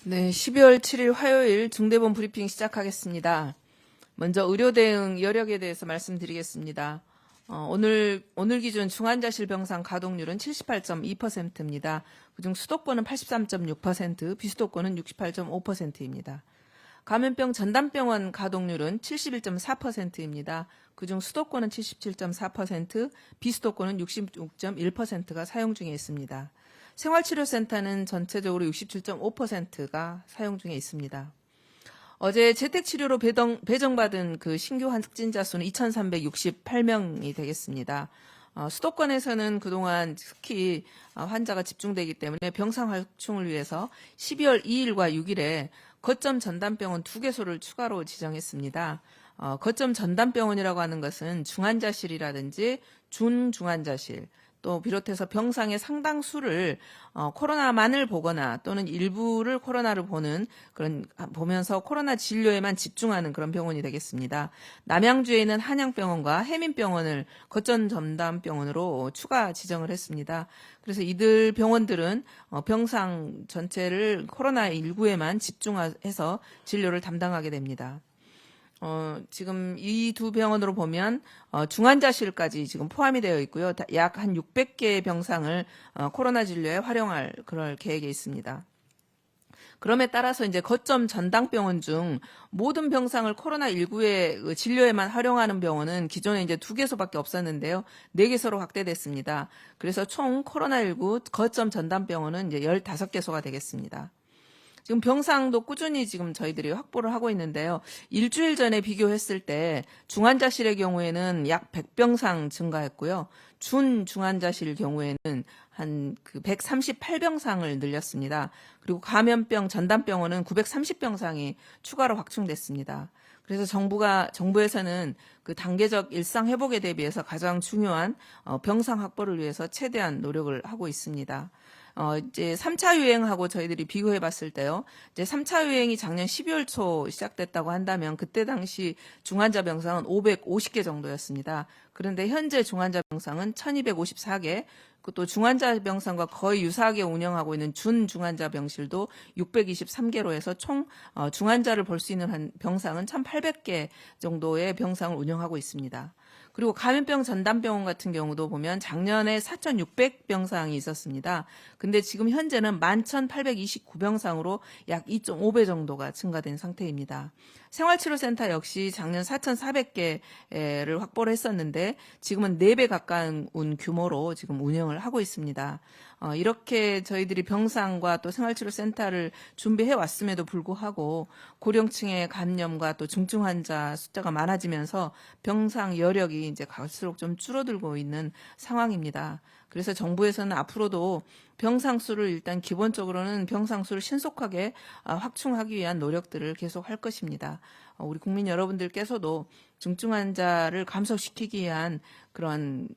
네, 12월 7일 화요일 중대본 브리핑 시작하겠습니다. 먼저 의료 대응 여력에 대해서 말씀드리겠습니다. 오늘 기준 중환자실 병상 가동률은 78.2%입니다. 그중 수도권은 83.6%, 비수도권은 68.5%입니다. 감염병 전담병원 가동률은 71.4%입니다. 그중 수도권은 77.4%, 비수도권은 66.1%가 사용 중에 있습니다. 생활치료센터는 전체적으로 67.5%가 사용 중에 있습니다. 어제 재택치료로 배정받은 그 신규 확진자 수는 2,368명이 되겠습니다. 수도권에서는 그동안 특히 환자가 집중되기 때문에 병상 확충을 위해서 12월 2일과 6일에 거점 전담병원 2개소를 추가로 지정했습니다. 거점 전담병원이라고 하는 것은 중환자실이라든지 준중환자실, 또 비롯해서 병상의 상당수를 코로나만을 보거나 또는 일부를 코로나를 보면서 코로나 진료에만 집중하는 그런 병원이 되겠습니다. 남양주에 있는 한양병원과 해민병원을 거점 전담병원으로 추가 지정을 했습니다. 그래서 이들 병원들은 병상 전체를 코로나19에만 집중해서 진료를 담당하게 됩니다. 지금 이 두 병원으로 보면 중환자실까지 지금 포함이 되어 있고요. 약 한 600개의 병상을 코로나 진료에 활용할 그럴 계획에 있습니다. 그럼에 따라서 이제 거점 전담병원 중 모든 병상을 코로나19의 진료에만 활용하는 병원은 기존에 이제 2개소밖에 없었는데요. 4개소로 확대됐습니다. 그래서 총 코로나19 거점 전담병원은 이제 15개소가 되겠습니다. 지금 병상도 꾸준히 지금 저희들이 확보를 하고 있는데요. 일주일 전에 비교했을 때 중환자실의 경우에는 약 100병상 증가했고요. 준중환자실 경우에는 한 138병상을 늘렸습니다. 그리고 감염병 전담병원은 930병상이 추가로 확충됐습니다. 그래서 정부에서는 그 단계적 일상 회복에 대비해서 가장 중요한 병상 확보를 위해서 최대한 노력을 하고 있습니다. 이제 3차 유행하고 저희들이 비교해 봤을 때요. 이제 3차 유행이 작년 12월 초 시작됐다고 한다면 그때 당시 중환자 병상은 550개 정도였습니다. 그런데 현재 중환자 병상은 1254개, 또 중환자 병상과 거의 유사하게 운영하고 있는 준중환자 병실도 623개로 해서 총 중환자를 볼 수 있는 병상은 1800개 정도의 병상을 운영하고 있습니다. 그리고 감염병 전담병원 같은 경우도 보면 작년에 4,600병상이 있었습니다. 근데 지금 현재는 11,829병상으로 약 2.5배 정도가 증가된 상태입니다. 생활치료센터 역시 작년 4,400개를 확보를 했었는데 지금은 4배 가까운 규모로 지금 운영을 하고 있습니다. 이렇게 저희들이 병상과 또 생활치료센터를 준비해 왔음에도 불구하고 고령층의 감염과 또 중증 환자 숫자가 많아지면서 병상 여력이 이제 갈수록 좀 줄어들고 있는 상황입니다. 그래서 정부에서는 앞으로도 병상 수를 일단 기본적으로는 병상 수를 신속하게 확충하기 위한 노력들을 계속 할 것입니다. 우리 국민 여러분들께서도 중증 환자를 감소시키기 위한 그런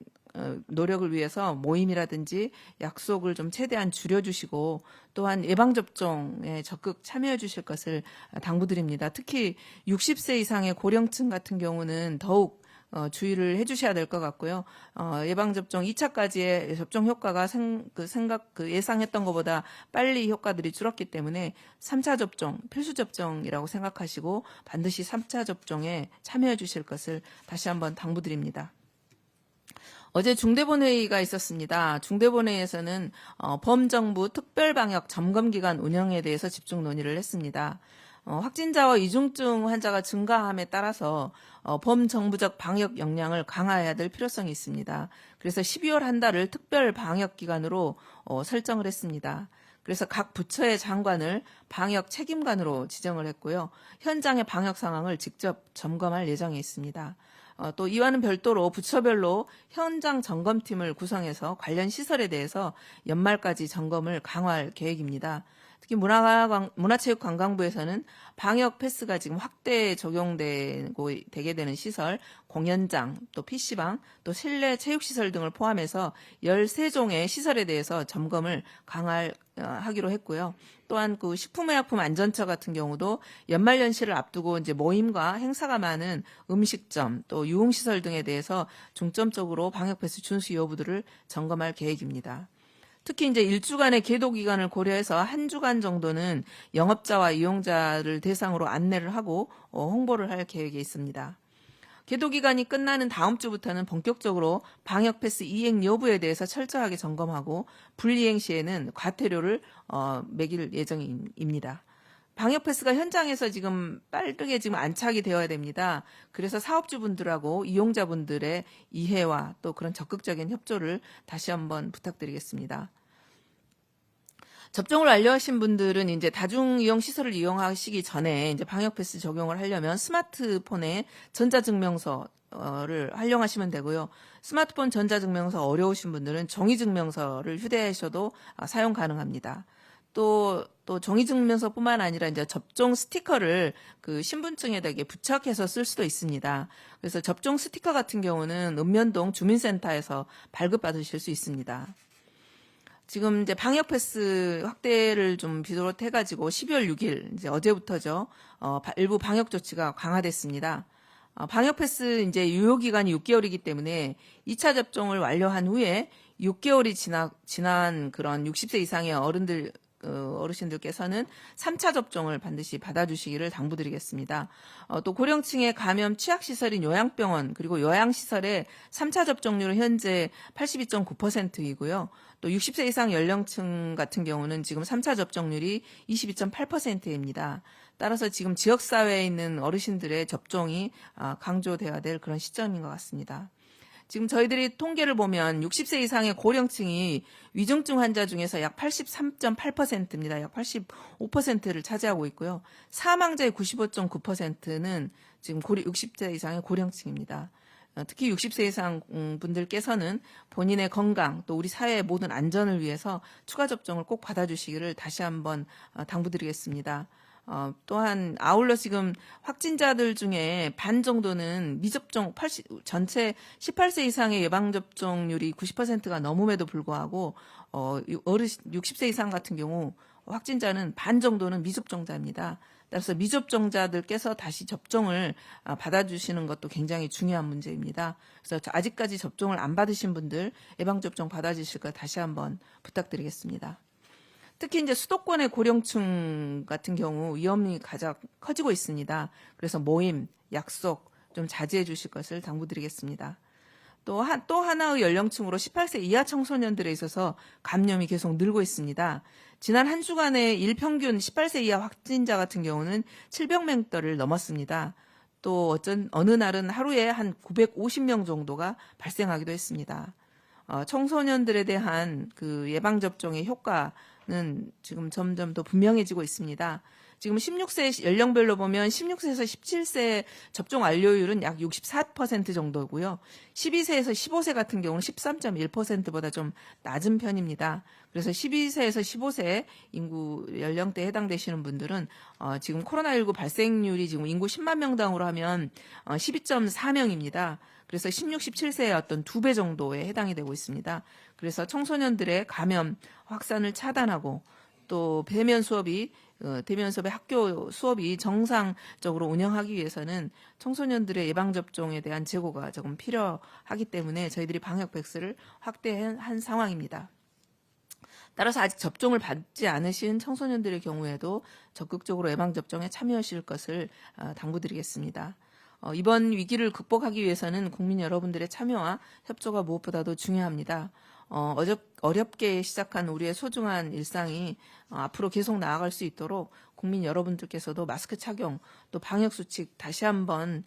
노력을 위해서 모임이라든지 약속을 좀 최대한 줄여주시고 또한 예방접종에 적극 참여해 주실 것을 당부드립니다. 특히 60세 이상의 고령층 같은 경우는 더욱 주의를 해주셔야 될 것 같고요. 예방접종 2차까지의 접종 효과가 예상했던 것보다 빨리 효과들이 줄었기 때문에 3차 접종, 필수 접종이라고 생각하시고 반드시 3차 접종에 참여해 주실 것을 다시 한번 당부드립니다. 어제 중대본회의가 있었습니다. 중대본회의에서는 범정부 특별방역 점검기간 운영에 대해서 집중 논의를 했습니다. 확진자와 이중증 환자가 증가함에 따라서 범정부적 방역 역량을 강화해야 될 필요성이 있습니다. 그래서 12월 한 달을 특별 방역 기간으로 설정을 했습니다. 그래서 각 부처의 장관을 방역 책임관으로 지정을 했고요. 현장의 방역 상황을 직접 점검할 예정에 있습니다. 또 이와는 별도로 부처별로 현장 점검팀을 구성해서 관련 시설에 대해서 연말까지 점검을 강화할 계획입니다. 특히 문화체육관광부에서는 방역 패스가 지금 확대 되게 되는 시설, 공연장, 또 PC방, 또 실내 체육시설 등을 포함해서 13종의 시설에 대해서 점검을 강화하기로 했고요. 또한 그 식품의약품 안전처 같은 경우도 연말연시를 앞두고 이제 모임과 행사가 많은 음식점, 또 유흥시설 등에 대해서 중점적으로 방역 패스 준수 여부들을 점검할 계획입니다. 특히 이제 일주간의 계도 기간을 고려해서 한 주간 정도는 영업자와 이용자를 대상으로 안내를 하고 홍보를 할 계획이 있습니다. 계도 기간이 끝나는 다음 주부터는 본격적으로 방역 패스 이행 여부에 대해서 철저하게 점검하고 불이행 시에는 과태료를 매길 예정입니다. 방역 패스가 현장에서 지금 빠르게 지금 안착이 되어야 됩니다. 그래서 사업주분들하고 이용자분들의 이해와 또 그런 적극적인 협조를 다시 한번 부탁드리겠습니다. 접종을 완료하신 분들은 이제 다중이용 시설을 이용하시기 전에 이제 방역 패스 적용을 하려면 스마트폰에 전자증명서를 활용하시면 되고요. 스마트폰 전자증명서 어려우신 분들은 종이증명서를 휴대하셔도 사용 가능합니다. 또 종이증명서뿐만 아니라 이제 접종 스티커를 그 신분증에다 부착해서 쓸 수도 있습니다. 그래서 접종 스티커 같은 경우는 읍면동 주민센터에서 발급받으실 수 있습니다. 지금 이제 방역 패스 확대를 좀 비롯해가지고 12월 6일 이제 어제부터죠. 일부 방역 조치가 강화됐습니다. 방역 패스 이제 유효 기간이 6개월이기 때문에 2차 접종을 완료한 후에 6개월이 지난 그런 60세 이상의 어르신들께서는 3차 접종을 반드시 받아주시기를 당부드리겠습니다. 또 고령층의 감염 취약시설인 요양병원 그리고 요양시설의 3차 접종률은 현재 82.9%이고요. 또 60세 이상 연령층 같은 경우는 지금 3차 접종률이 22.8%입니다. 따라서 지금 지역사회에 있는 어르신들의 접종이 강조되어야 될 그런 시점인 것 같습니다. 지금 저희들이 통계를 보면 60세 이상의 고령층이 위중증 환자 중에서 약 83.8%입니다. 약 85%를 차지하고 있고요. 사망자의 95.9%는 지금 60세 이상의 고령층입니다. 특히 60세 이상 분들께서는 본인의 건강 또 우리 사회의 모든 안전을 위해서 추가 접종을 꼭 받아주시기를 다시 한번 당부드리겠습니다. 또한 아울러 지금 확진자들 중에 반 정도는 미접종 전체 18세 이상의 예방접종률이 90%가 넘음에도 불구하고 60세 이상 같은 경우 확진자는 반 정도는 미접종자입니다. 따라서 미접종자들께서 다시 접종을 받아주시는 것도 굉장히 중요한 문제입니다. 그래서 아직까지 접종을 안 받으신 분들 예방접종 받아주실 것 다시 한번 부탁드리겠습니다. 특히 이제 수도권의 고령층 같은 경우 위험이 가장 커지고 있습니다. 그래서 모임, 약속 좀 자제해 주실 것을 당부드리겠습니다. 또 하나의 연령층으로 18세 이하 청소년들에 있어서 감염이 계속 늘고 있습니다. 지난 한 주간의 일평균 18세 이하 확진자 같은 경우는 700명대를 넘었습니다. 또 어느 날은 하루에 한 950명 정도가 발생하기도 했습니다. 청소년들에 대한 그 예방접종의 효과는 지금 점점 더 분명해지고 있습니다. 지금 16세 연령별로 보면 16세에서 17세 접종 완료율은 약 64% 정도고요. 12세에서 15세 같은 경우는 13.1%보다 좀 낮은 편입니다. 그래서 12세에서 15세 인구 연령대에 해당되시는 분들은 지금 코로나19 발생률이 지금 인구 10만 명당으로 하면 12.4명입니다. 그래서 16, 17세의 어떤 2배 정도에 해당이 되고 있습니다. 그래서 청소년들의 감염 확산을 차단하고 또 대면 수업의 학교 수업이 정상적으로 운영하기 위해서는 청소년들의 예방접종에 대한 제고가 조금 필요하기 때문에 저희들이 방역 백스를 확대한 상황입니다. 따라서 아직 접종을 받지 않으신 청소년들의 경우에도 적극적으로 예방접종에 참여하실 것을 당부드리겠습니다. 이번 위기를 극복하기 위해서는 국민 여러분들의 참여와 협조가 무엇보다도 중요합니다. 어렵게 시작한 우리의 소중한 일상이 앞으로 계속 나아갈 수 있도록 국민 여러분들께서도 마스크 착용 또 방역 수칙 다시 한번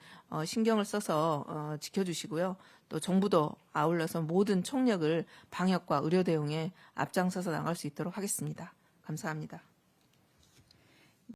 신경을 써서 지켜주시고요. 또 정부도 아울러서 모든 총력을 방역과 의료 대응에 앞장서서 나갈 수 있도록 하겠습니다. 감사합니다.